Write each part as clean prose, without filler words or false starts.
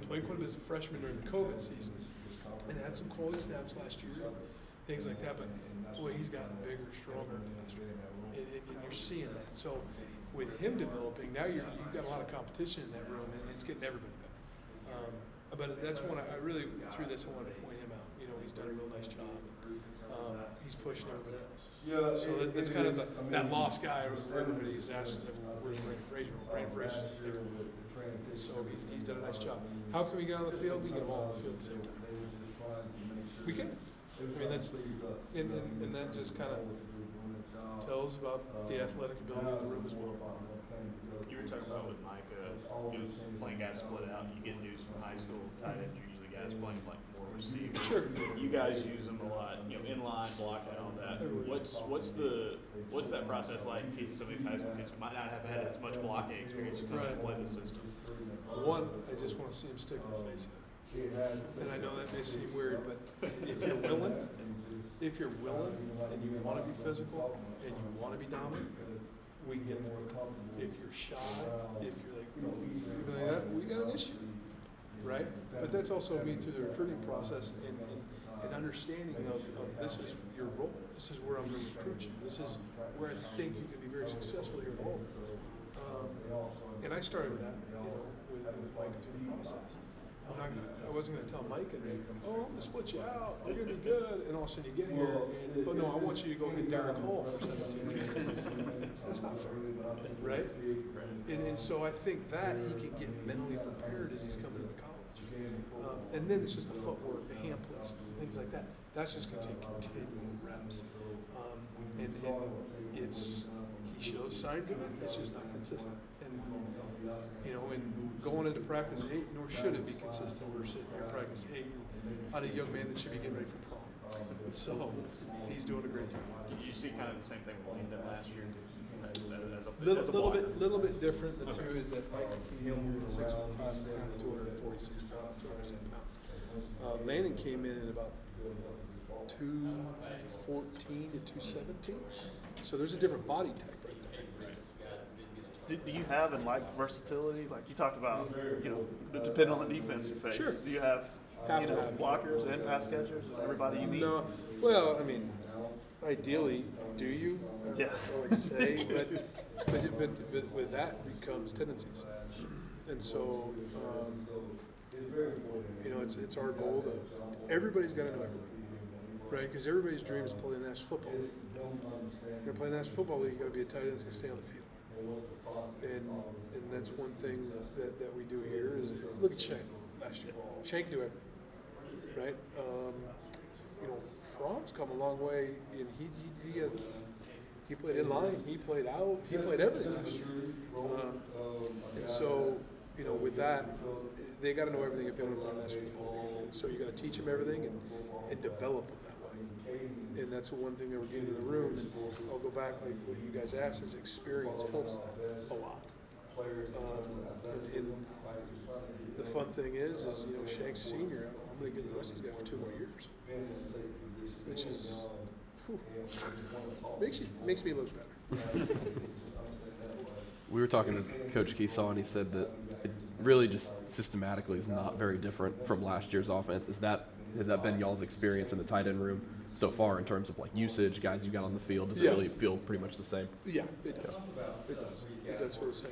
played quite a bit as a freshman during the COVID season, and had some quality snaps last year, things like that. But boy, he's gotten bigger, stronger, faster, and you're seeing that. So with him developing, now you've got a lot of competition in that room, and it's getting everybody better. But that's one I really, through this, I wanted to point him out. You know, he's done a real nice job. He's pushing everybody else. So that's kind of that lost guy where everybody was asking, where's Brandon Frazier? Brandon Frazier's here. So he's done a nice job. How can we get on the field? We get them all on the field at the same time. We can. I mean, that's and that just kind of tells about the athletic ability in the room as well. You were talking about with Micah, playing guys split out. You get dudes from high school, tight ends, usually guys playing like more receiver. Sure. You guys use them a lot, inline, block out, all that. What's that process like teaching some of these high school kids who might not have had as much blocking experience to come and play the system? One, I just want to see him stick their face in. And I know that may seem weird, but if you're willing and you want to be physical and you want to be dominant, we can get there. If you're shy, if you're like that, we got an issue, right? But that's also me through the recruiting process and understanding of this is your role. This is where I'm going to recruit you. This is where I think you can be very successful here at Auburn. And I started with that, with Micah through the process. I wasn't going to tell Micah that, I'm going to split you out, you're going to be good, and all of a sudden you get here, and, no, I want you to go hit Derek Hall for 17 seconds. That's not fair, right? And so I think that he can get mentally prepared as he's coming into college. And then it's just the footwork, the hand placement, things like that. That's just going to take continual reps. And he shows signs of it, it's just not consistent. And going into practice 8, nor should it be consistent. We're sitting here practice 8 on a young man that should be getting ready for prom. So he's doing a great job. Did you see kind of the same thing with Landon last year? Little bit different. The two is that Mike came in at 6'5", 246 pounds, 207 pounds. Landon came in at about 214 to 217. So there's a different body type right there. Do you have and like versatility? Like you talked about, depending on the defense you face. Sure. Do you have blockers and pass catchers? Everybody you need? No. Well, I mean, ideally, do you? Yeah. I would say, but with that becomes tendencies, and so it's our goal to everybody's got to know everything, right? Because everybody's dream is playing the National Football League. You're playing the National Football League, you got to be a tight end that's going to stay on the field. And that's one thing that we do here is look at Shank last year. Shank knew everything, right? Fromm's come a long way, and he played in line, he played out, he played everything last year. And so with that, they got to know everything if they want to play National Football League. And so you got to teach them everything and develop them that way. And that's the one thing that we're getting in the room. And I'll go back, like what you guys asked, is experience helps that a lot. And the fun thing is Shank's senior. I'm going to give the rest of these guys for 2 more years, which is makes me look better. We were talking to Coach Keesaw, and he said that it really just systematically is not very different from last year's offense. Has that been y'all's experience in the tight end room so far in terms of like usage, guys you got on the field? Does it really feel pretty much the same? Yeah, it does. It does. It does feel the same.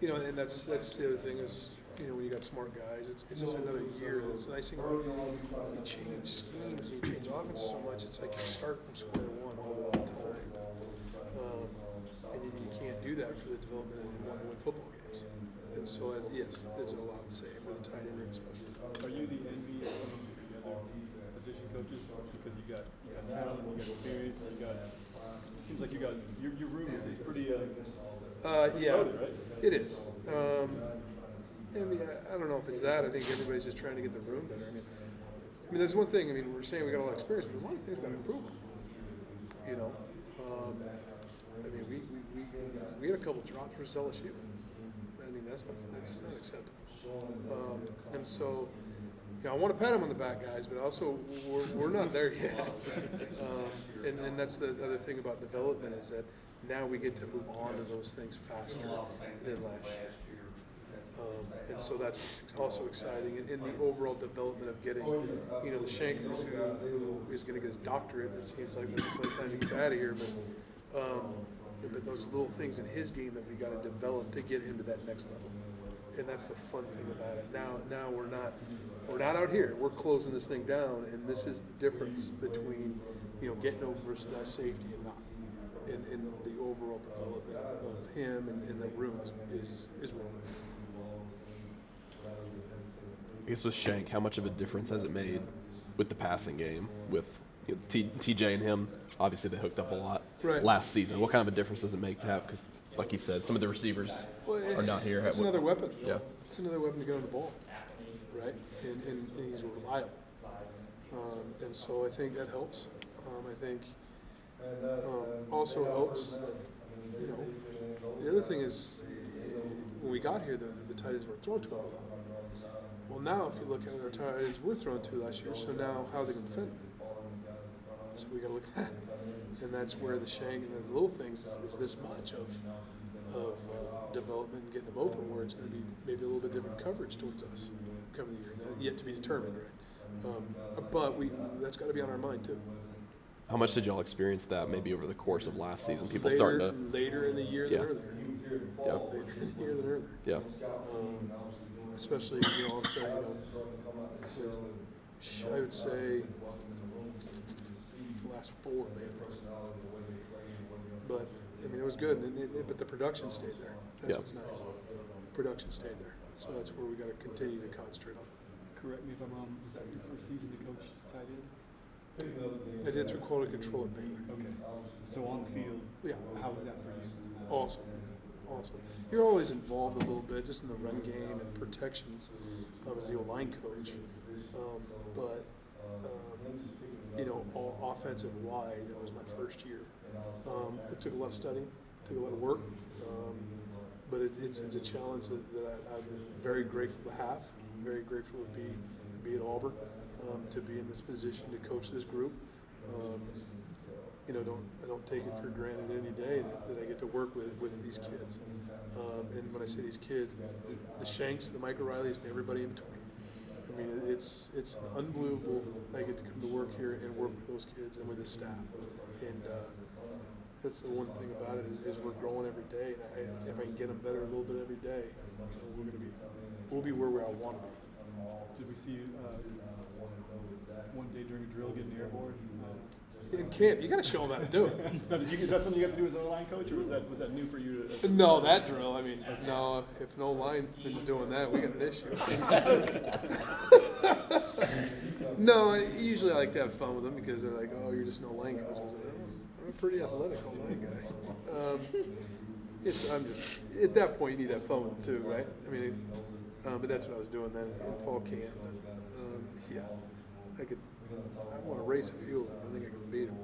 And that's the other thing is, when you got smart guys, it's just another year. That's the nice thing about you change schemes, you change offense so much. It's like you start from square one all the time, and you can't do that for the development of one-to-one football games. And so, yes, it's a lot the same with the tight end room especially. Are you the envy of the other position coaches because you got talent, you got experience, it seems like your room is pretty loaded, right? It is. I don't know if it's that. I think everybody's just trying to get the room better. I mean, there's one thing. We're saying we got a lot of experience, but there's a lot of things we got to improve on. We had a couple drops for LSU. That's not acceptable. And so, I want to pat him on the back, guys, but also we're not there yet. And that's the other thing about development is that now we get to move on to those things faster than last year. And so that's what's also exciting, and in the overall development of getting, you know, the Shankers who is going to get his doctorate. It seems like by the time he gets out of here, but those little things in his game that we got to develop to get him to that next level, and that's the fun thing about it. Now we're not out here. We're closing this thing down, and this is the difference between, you know, getting over versus that safety and not. And the overall development of him and in the room is wrong. I guess with Shank, how much of a difference has it made with the passing game? With, you know, TJ and him, obviously they hooked up a lot last season. What kind of a difference does it make to have? Because, like you said, some of the receivers are not here. It's another weapon. Yeah. It's another weapon to get on the ball, right? And he's reliable. And so I think that helps. I think also helps that, you know, the other thing is when we got here, the tight ends weren't thrown to a lot. Well, now if you look at our tight ends we're thrown to last year, so now how are they going to defend them? So we got to look at that, and that's where the Shank and the little things is this much of development and getting them open, where it's going to be maybe a little bit different coverage towards us coming the year. That yet to be determined, right? But that's got to be on our mind too. How much did y'all experience that maybe over the course of last season? People later in the year than earlier. Yeah. Later in the year than earlier. Yeah. Especially, you know, I'll say, I would say the last 4 mainly. But I mean, it was good, but the production stayed there. That's what's nice. Production stayed there, so that's where we got to continue to concentrate on. Correct me if I'm wrong. Was that your first season to coach tight ends? I did through quality control at Baylor. Okay. So on the field, how was that for you? Awesome. You're always involved a little bit just in the run game and protections as the O-line coach. But you know, all offensive wide, that was my first year. It took a lot of studying, took a lot of work, but it's a challenge that I'm very grateful to have. I'm very grateful to be at Auburn, to be in this position to coach this group. You know, I don't take it for granted any day that I get to work with these kids. And when I say these kids, the Shanks, the Mike O'Reillys, and everybody in between. I mean, it's unbelievable. I get to come to work here and work with those kids and with the staff. And that's the one thing about it is we're growing every day. And if I can get them better a little bit every day, you know, we'll be where I want to be. Did we see you one day during a drill getting airborne? In camp, you got to show them how to do it. Is that something you have to do as an O-line coach, or was that new for you? No, that drill. I mean, no. If no lineman's doing that, we got an issue. No, usually I like to have fun with them because they're like, "Oh, you're just no line coach." I was like, "Oh, I'm a pretty athletic line guy." I'm just at that point you need to have fun with them too, right? I mean, but that's what I was doing then in fall camp. Yeah, I want to race a few of them. I think I can beat them.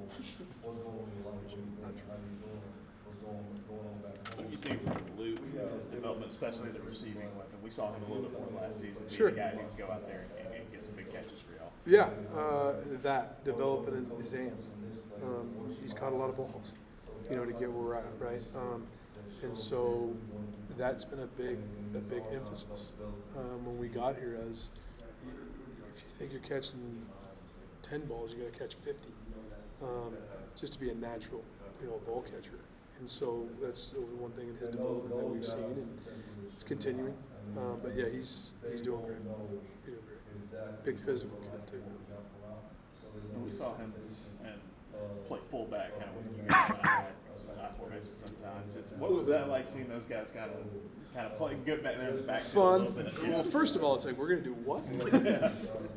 What do you think from Luke, his development, especially the receiving weapon? We saw him a little bit more last season. Sure. Being a guy who can go out there and get some big catches for y'all. Yeah, that developing in his hands. He's caught a lot of balls, you know, to get where we're at, right? And so that's been a big emphasis when we got here. As if you think you're catching 10 balls, you got to catch 50, just to be a natural, you know, ball catcher. And so that's one thing in his development that we've seen, and it's continuing. But yeah, he's doing great. He's doing great. Big physical kid too. We saw him play fullback kind of when you guys went out at formation sometimes. What was that like seeing those guys kind of play good back there in the backfield a little bit? Well, first of all, it's like we're gonna do what?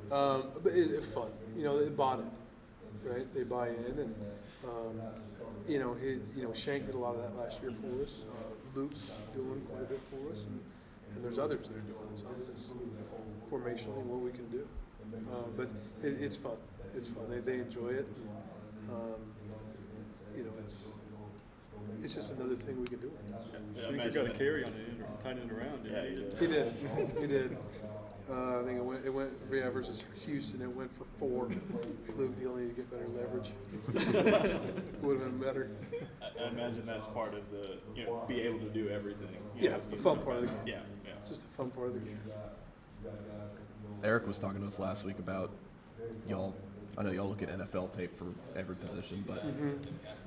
But it's fun. You know, they bought it, right? They buy in, and Shank did a lot of that last year for us. Luke's doing quite a bit for us, and there's others that are doing it. So it's formationally what we can do. But it's fun. It's fun. They enjoy it. It's just another thing we can do. Shanker got a carry on it, tight end around. He did. I think it went versus Houston. It went for 4. Luke, you'll need to get better leverage. Would have been better. I imagine that's part of the, be able to do everything. Yeah, it's the fun part of the game. Yeah, yeah. It's just the fun part of the game. Eric was talking to us last week about y'all. I know y'all look at NFL tape for every position, but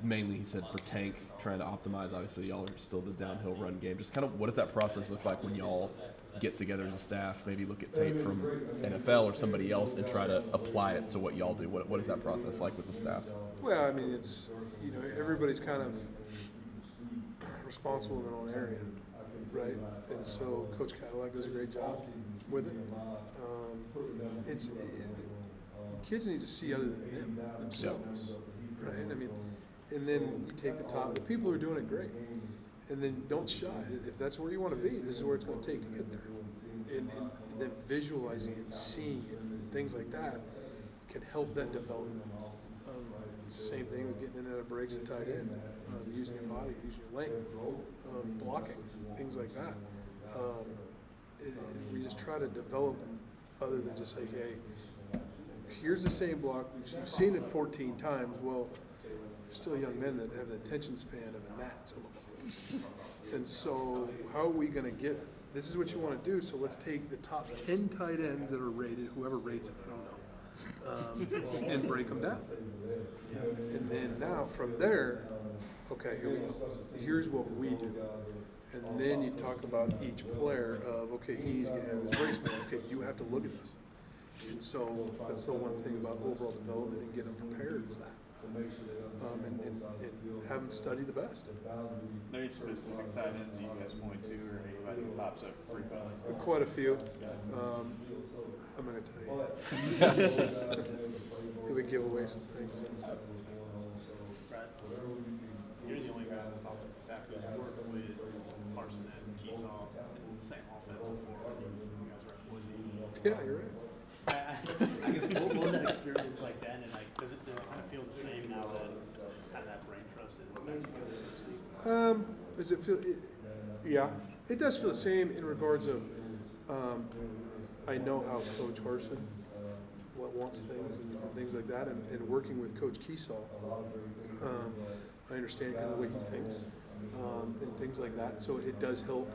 mainly he said for tank, trying to optimize. Obviously, y'all are still the downhill run game. Just kind of what does that process look like when y'all get together as a staff? Maybe look at tape from NFL or somebody else and try to apply it to what y'all do. What is that process like with the staff? Well, I mean, it's, everybody's kind of responsible in their own area, right? And so Coach Cadillac does a great job with it. Kids need to see other than themselves, right? I mean, and then you take the top. The people who are doing it great, and then don't shy. If that's where you want to be, this is where it's going to take to get there. And then visualizing it, and seeing it, and things like that can help that development. It's the same thing with getting in and out of breaks and tight end, using your body, using your length, blocking, things like that. We just try to develop them other than just say, hey, here's the same block. You've seen it 14 times. Well, there's still young men that have the attention span of a gnat, some of them. And so how are we going to get, this is what you want to do, so let's take the top 10 tight ends that are rated, whoever rates them, I don't know, and break them down. And then now from there, okay, here we go. Here's what we do. And then you talk about each player of, okay, he's getting his race man. Okay, you have to look at this. And so that's the one thing about overall development and getting them prepared is that. And have them study the best. Any specific tight ends you guys point to or anybody who pops up frequently? Quite a few. I'm going to tell you. It would give away some things. Brad, you're the only guy on this offensive staff who's worked with Carson and Keesaw in the same offense before. You guys were at Boise. Yeah, you're right. I guess what was that experience like then, and like does it kind of feel the same now that kind of that brain trust is back together, so to speak? Does it feel? Yeah, it does feel the same in regards of. I know how Coach Harson wants things and things like that, and working with Coach Keesaw, I understand kind of the way he thinks and things like that. So it does help.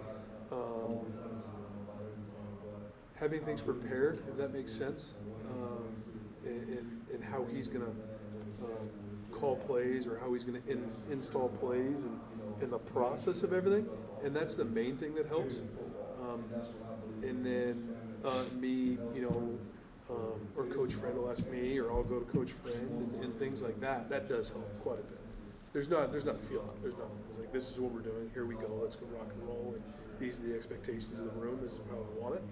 Having things prepared, if that makes sense, and how he's going to call plays or how he's going to install plays and in the process of everything, and that's the main thing that helps. And then me, or Coach Friend will ask me, or I'll go to Coach Friend and things like that. That does help quite a bit. There's not a feel out. There's nothing. It's like, this is what we're doing. Here we go. Let's go rock and roll. And these are the expectations of the room. This is how I want it.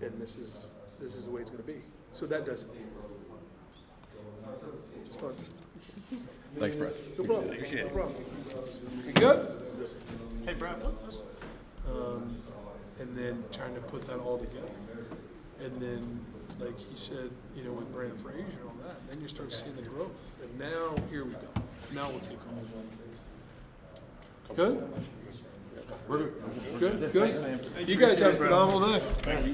And this is the way it's going to be. So that does help. It's fun. Thanks, Brad. No problem. No problem. You good? Hey, Brad, And then trying to put that all together. And then, like he said, with Brandon Frazier and all that, then you start seeing the growth. And now, here we go. Now we'll kick off. Good? Good? Good? You guys have a phenomenal day. Thank you.